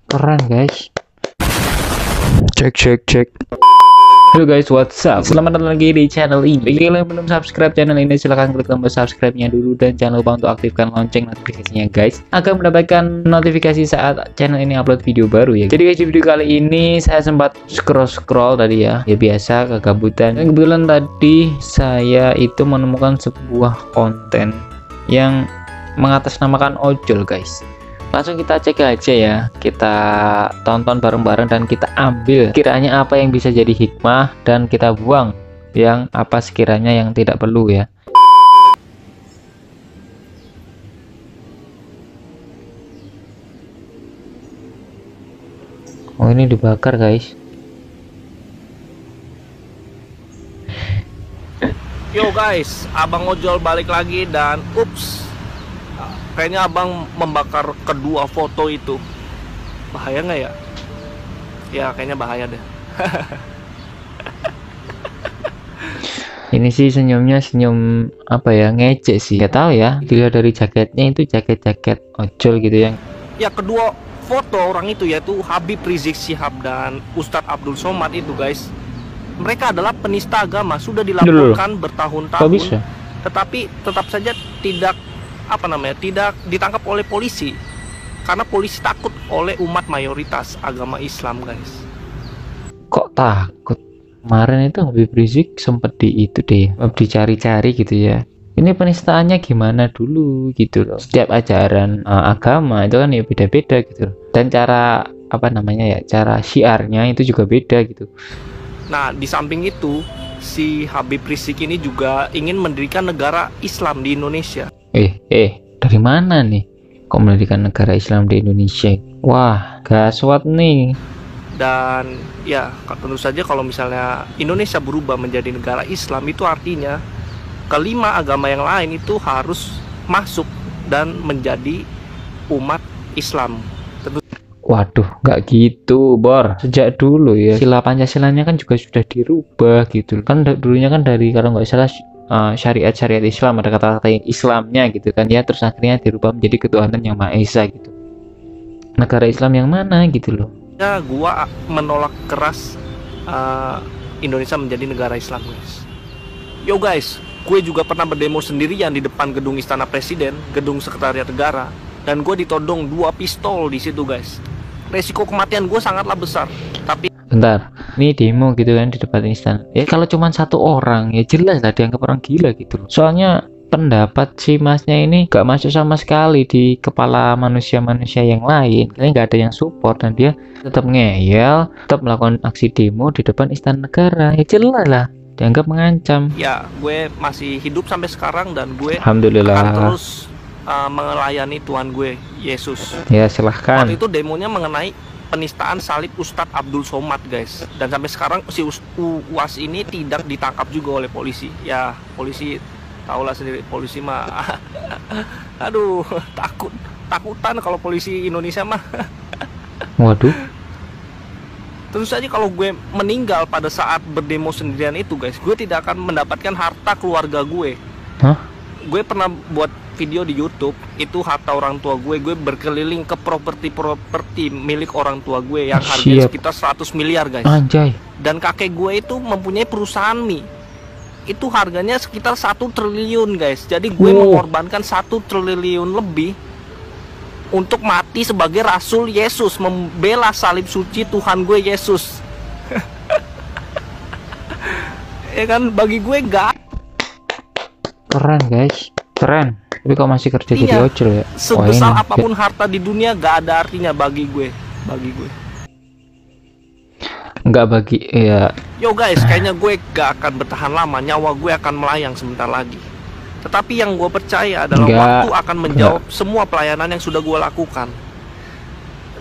Keren guys. Cek. Halo guys, what's up? Selamat datang lagi di channel ini. Bagi kalian yang belum subscribe channel ini, silahkan klik tombol subscribe-nya dulu dan jangan lupa untuk aktifkan lonceng notifikasinya guys, agar mendapatkan notifikasi saat channel ini upload video baru ya. Jadi guys, di video kali ini saya sempat scroll tadi ya biasa kegabutan. Dan kebetulan tadi saya itu menemukan sebuah konten yang mengatasnamakan ojol guys. Langsung kita cek aja ya, kita tonton bareng-bareng dan kita ambil kiranya apa yang bisa jadi hikmah dan kita buang yang apa sekiranya yang tidak perlu ya. Oh, ini dibakar guys. Yo guys, abang ojol balik lagi dan ups, kayaknya abang membakar kedua foto itu. Bahaya nggak ya? Ya kayaknya bahaya deh. Ini sih senyumnya senyum apa ya, ngecek sih, nggak tahu ya. Dilihat dari jaketnya itu jaket ojol gitu ya. Ya kedua foto orang itu yaitu Habib Rizik Syihab dan Ustadz Abdul Somad itu guys, mereka adalah penista agama, sudah dilaporkan bertahun-tahun, tetapi tetap saja tidak tidak ditangkap oleh polisi karena polisi takut oleh umat mayoritas agama Islam guys. Kok takut? Kemarin itu Habib Rizik sempat dicari-cari gitu ya. Ini penistaannya gimana dulu gitu loh. Setiap ajaran agama itu kan ya beda-beda gitu loh. Dan cara cara syiarnya itu juga beda gitu. Nah, di samping itu si Habib Rizik ini juga ingin mendirikan negara Islam di Indonesia. Dari mana nih kok mendirikan negara Islam di Indonesia? Wah, gaswat nih. Dan ya tentu saja kalau misalnya Indonesia berubah menjadi negara Islam, itu artinya kelima agama yang lain itu harus masuk dan menjadi umat Islam. Waduh, nggak gitu, Bor. Sejak dulu ya, sila Pancasilanya kan juga sudah dirubah gitu. Kan dulunya kan dari, kalau nggak salah, syariat Islam, ada kata-kata Islamnya gitu kan ya, terus akhirnya dirubah menjadi ketuhanan yang Maha Esa gitu. Negara Islam yang mana gitu loh. Ya, gua menolak keras Indonesia menjadi negara Islam guys. Yo guys, gue juga pernah berdemo sendirian di depan gedung Istana Presiden, gedung Sekretariat Negara, dan gue ditodong 2 pistol di situ guys. Resiko kematian gue sangatlah besar. Tapi bentar, ini demo gitu kan di depan istana. Ya kalau cuma satu orang ya jelas lah dianggap orang gila gitu loh. Soalnya pendapat si masnya ini gak masuk sama sekali di kepala manusia-manusia yang lain. Kayaknya gak ada yang support dan dia tetap ngeyel, tetap melakukan aksi demo di depan istana negara. Ya jelas lah dianggap mengancam. Ya, gue masih hidup sampai sekarang dan gue alhamdulillah akan terus melayani Tuhan gue, Yesus. Ya silahkan. Waktu itu demonya mengenai penistaan salib Ustadz Abdul Somad guys. Dan sampai sekarang si UAS ini tidak ditangkap juga oleh polisi. Ya polisi tahulah sendiri, polisi mah aduh, takutan kalau polisi Indonesia mah. Waduh. Tentu saja kalau gue meninggal pada saat berdemo sendirian itu guys, gue tidak akan mendapatkan harta keluarga gue. Hah? Gue pernah buat video di YouTube, itu harta orang tua gue berkeliling ke properti milik orang tua gue yang harganya sekitar 100 miliar guys. Anjay. Dan kakek gue itu mempunyai perusahaan mie, itu harganya sekitar 1 triliun guys. Jadi gue mengorbankan 1 triliun lebih untuk mati sebagai Rasul Yesus, membela salib suci Tuhan gue Yesus. Ya kan, bagi gue gak keren guys, keren. Tapi kok masih kerja jadi ojol ya? Sebesar apapun harta di dunia gak ada artinya bagi gue. Enggak bagi ya. Yo guys, kayaknya gue gak akan bertahan lama, nyawa gue akan melayang sebentar lagi. Tetapi yang gue percaya adalah waktu akan menjawab semua pelayanan yang sudah gue lakukan.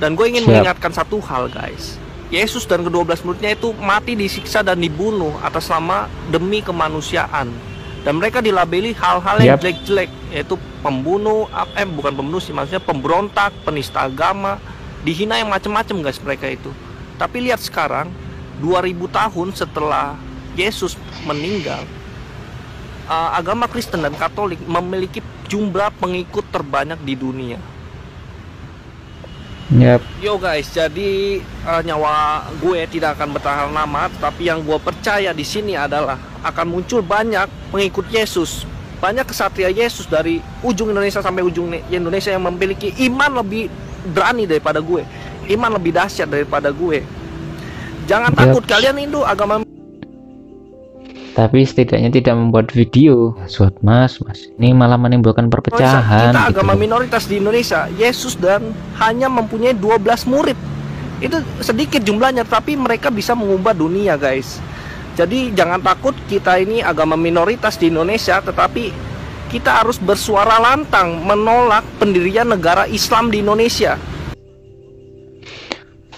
Dan gue ingin mengingatkan satu hal guys, Yesus dan ke-12 muridnya itu mati, disiksa dan dibunuh atas nama demi kemanusiaan. Dan mereka dilabeli hal-hal yang jelek-jelek, yaitu pembunuh, bukan pembunuh sih, maksudnya pemberontak, penista agama, dihina yang macam-macam guys mereka itu. Tapi lihat sekarang, 2000 tahun setelah Yesus meninggal, agama Kristen dan Katolik memiliki jumlah pengikut terbanyak di dunia. Yap. Yo guys, jadi nyawa gue tidak akan bertahan lama, tapi yang gue percaya di sini adalah akan muncul banyak pengikut Yesus, banyak kesatria Yesus dari ujung Indonesia sampai ujung Indonesia yang memiliki iman lebih berani daripada gue, iman lebih dahsyat daripada gue. Jangan takut, kalian itu agama. Tapi setidaknya tidak membuat video. Suat mas, ini malah menimbulkan perpecahan. Kita gitu agama loh. minoritas di Indonesia, Yesus dan hanya mempunyai 12 murid. Itu sedikit jumlahnya, tapi mereka bisa mengubah dunia, guys. Jadi jangan takut, kita ini agama minoritas di Indonesia, tetapi kita harus bersuara lantang menolak pendirian negara Islam di Indonesia.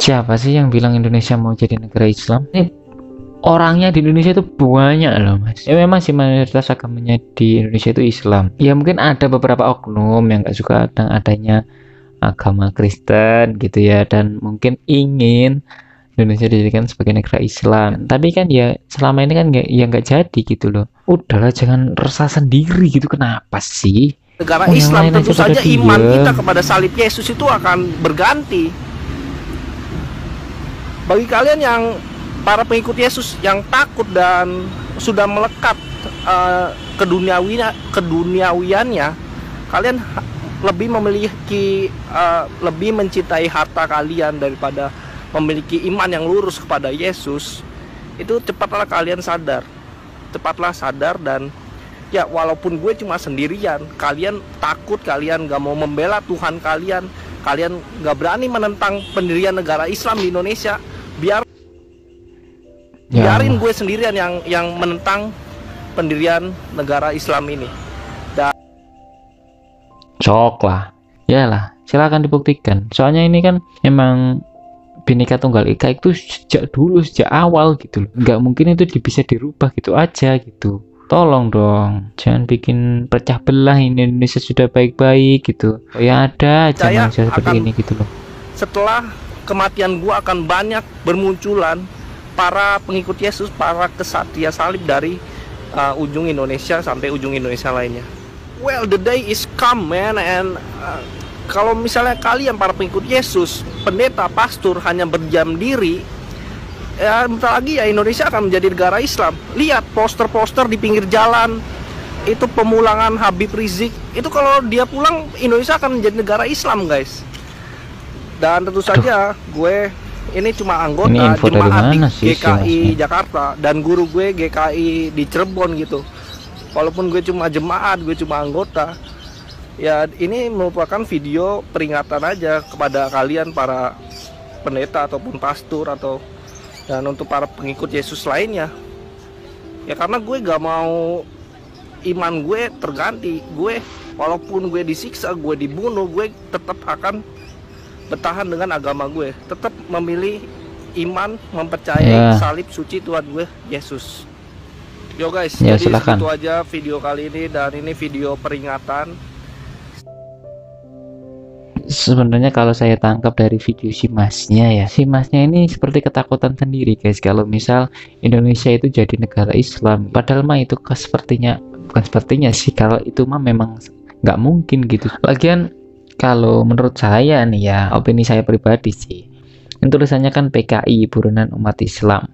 Siapa sih yang bilang Indonesia mau jadi negara Islam? Orangnya di Indonesia itu banyak loh mas. Ya memang sih mayoritas agamanya di Indonesia itu Islam. Ya mungkin ada beberapa oknum yang gak suka adanya agama Kristen gitu ya, dan mungkin ingin Indonesia dijadikan sebagai negara Islam. Tapi kan ya selama ini kan nggak jadi gitu loh. Udahlah, jangan resah sendiri gitu. Kenapa sih? Negara Islam tentu saja iman kita kepada salib Yesus itu akan berganti. Bagi kalian yang para pengikut Yesus yang takut dan sudah melekat keduniawiannya, kalian lebih memiliki lebih mencintai harta kalian daripada memiliki iman yang lurus kepada Yesus. Itu cepatlah kalian sadar, dan ya walaupun gue cuma sendirian, kalian takut, kalian gak mau membela Tuhan kalian gak berani menentang pendirian negara Islam di Indonesia, biarin gue sendirian yang menentang pendirian negara Islam ini. Sok lah, yalah, silakan dibuktikan. Soalnya ini kan emang Bhinneka Tunggal Ika itu sejak dulu, sejak awal gitu loh. Nggak mungkin itu bisa dirubah gitu aja gitu. Tolong dong, jangan bikin pecah belah. Ini Indonesia sudah baik-baik gitu. Oh ya ada aja manusia seperti ini gitu loh. Setelah kematian gua akan banyak bermunculan para pengikut Yesus, para kesatria salib dari ujung Indonesia sampai ujung Indonesia lainnya. Well, the day is come, man. And kalau misalnya kalian para pengikut Yesus, pendeta, pastor hanya berdiam diri, ya bentar lagi ya Indonesia akan menjadi negara Islam. Lihat poster-poster di pinggir jalan, itu pemulangan Habib Rizik. Itu kalau dia pulang, Indonesia akan menjadi negara Islam, guys. Dan tentu saja gue ini cuma anggota jemaat di GKI Jakarta, dan guru gue GKI di Cirebon gitu. Walaupun gue cuma jemaat, gue cuma anggota, ya ini merupakan video peringatan aja kepada kalian para pendeta ataupun pastor dan untuk para pengikut Yesus lainnya. Ya karena gue gak mau iman gue terganti. Gue walaupun gue disiksa, gue dibunuh, gue tetap akan bertahan dengan agama gue, tetap memilih iman, mempercayai salib suci Tuhan gue Yesus. Yo guys, ya, jadi silakan. itu aja video kali ini, dan ini video peringatan. Sebenarnya kalau saya tangkap dari video si masnya ya, si masnya ini seperti ketakutan sendiri guys kalau misal Indonesia itu jadi negara Islam. Padahal mah itu bukan sepertinya sih, kalau itu mah memang nggak mungkin gitu. Lagian kalau menurut saya nih ya, opini saya pribadi sih, ini tulisannya kan PKI, Buronan Umat Islam.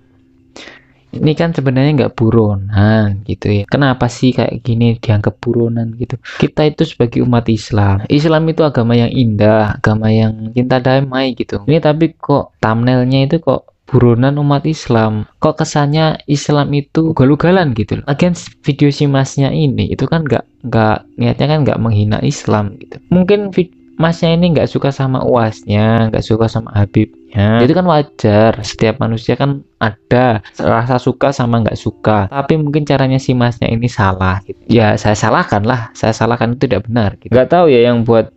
Ini kan sebenarnya nggak buronan gitu ya. Kenapa sih kayak gini dianggap buronan gitu? Kita itu sebagai umat Islam, Islam itu agama yang indah, agama yang cinta damai gitu. Ini tapi kok thumbnailnya itu kok buronan umat Islam, kok kesannya Islam itu ugal-ugalan gitu. Lagian video si masnya ini itu kan nggak niatnya kan nggak menghina Islam gitu. Mungkin masnya ini nggak suka sama UAS-nya, nggak suka sama Habibnya. Itu kan wajar, setiap manusia kan ada rasa suka sama nggak suka. Tapi mungkin caranya si masnya ini salah gitu. Ya saya salahkan itu tidak benar gitu. Nggak tahu ya yang buat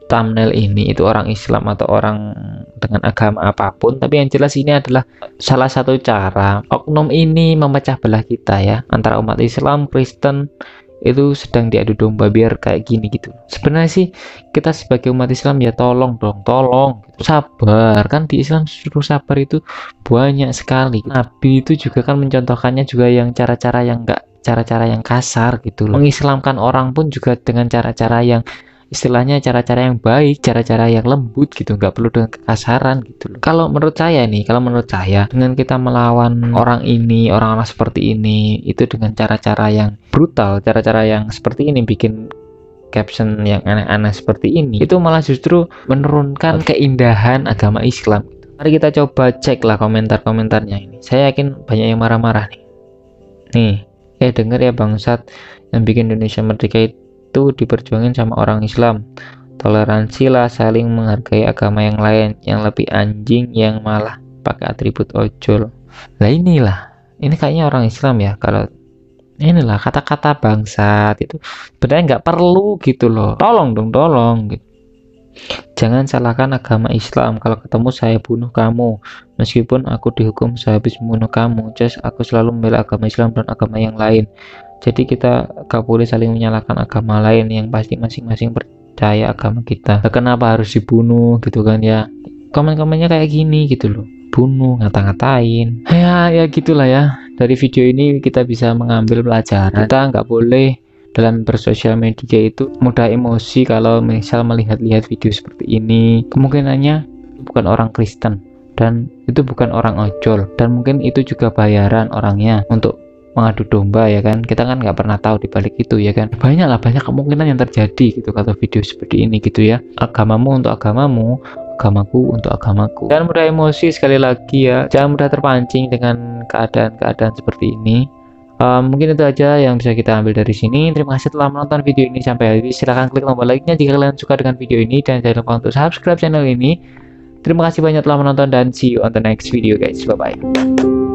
thumbnail ini itu orang Islam atau orang dengan agama apapun, tapi yang jelas ini adalah salah satu cara oknum ini memecah belah kita ya, antara umat Islam, Kristen itu sedang diadu domba biar kayak gini gitu. Sebenarnya sih kita sebagai umat Islam ya tolong sabar, kan di Islam suruh sabar itu banyak sekali. Nabi itu juga kan mencontohkannya juga yang cara-cara yang kasar gitu loh. Mengislamkan orang pun juga dengan cara-cara yang istilahnya cara-cara yang baik, cara-cara yang lembut gitu, nggak perlu dengan kekasaran gitu loh. Kalau menurut saya nih, dengan kita melawan orang ini, orang-orang seperti ini, itu dengan cara-cara yang brutal, cara-cara yang seperti ini, bikin caption yang aneh-aneh seperti ini, itu malah justru menurunkan keindahan agama Islam. Mari kita coba cek lah komentar-komentarnya ini. Saya yakin banyak yang marah-marah nih. Denger ya bangsat, yang bikin Indonesia merdeka itu diperjuangin sama orang Islam. Toleransi lah, saling menghargai agama yang lain. Yang lebih anjing yang malah pakai atribut ojol. Lah inilah, ini kayaknya orang Islam ya. Kalau inilah kata-kata bangsat itu sebenarnya nggak perlu gitu loh. Tolong gitu. Jangan salahkan agama Islam. Kalau ketemu saya bunuh kamu. Meskipun aku dihukum sehabis membunuh kamu, just aku selalu membela agama Islam dan agama yang lain. Jadi kita gak boleh saling menyalahkan agama lain, yang pasti masing-masing percaya agama kita. Kenapa harus dibunuh gitu kan ya? Komen-komennya kayak gini gitu loh. Bunuh, ngata-ngatain. Ya gitulah ya. Dari video ini kita bisa mengambil pelajaran. Kita nggak boleh dalam bersosial media itu mudah emosi. Kalau misal melihat-lihat video seperti ini, kemungkinannya bukan orang Kristen dan itu bukan orang ojol, dan mungkin itu juga bayaran orangnya untuk mengadu domba ya kan. Kita kan nggak pernah tahu di balik itu ya kan. Banyak kemungkinan yang terjadi gitu kalau video seperti ini gitu ya. Agamamu untuk agamamu, agamaku untuk agamaku. Jangan mudah emosi, sekali lagi ya, jangan mudah terpancing dengan keadaan-keadaan seperti ini. Mungkin itu aja yang bisa kita ambil dari sini. Terima kasih telah menonton video ini sampai habis. Silahkan klik tombol like-nya jika kalian suka dengan video ini, dan jangan lupa untuk subscribe channel ini. Terima kasih banyak telah menonton dan see you on the next video guys. Bye bye.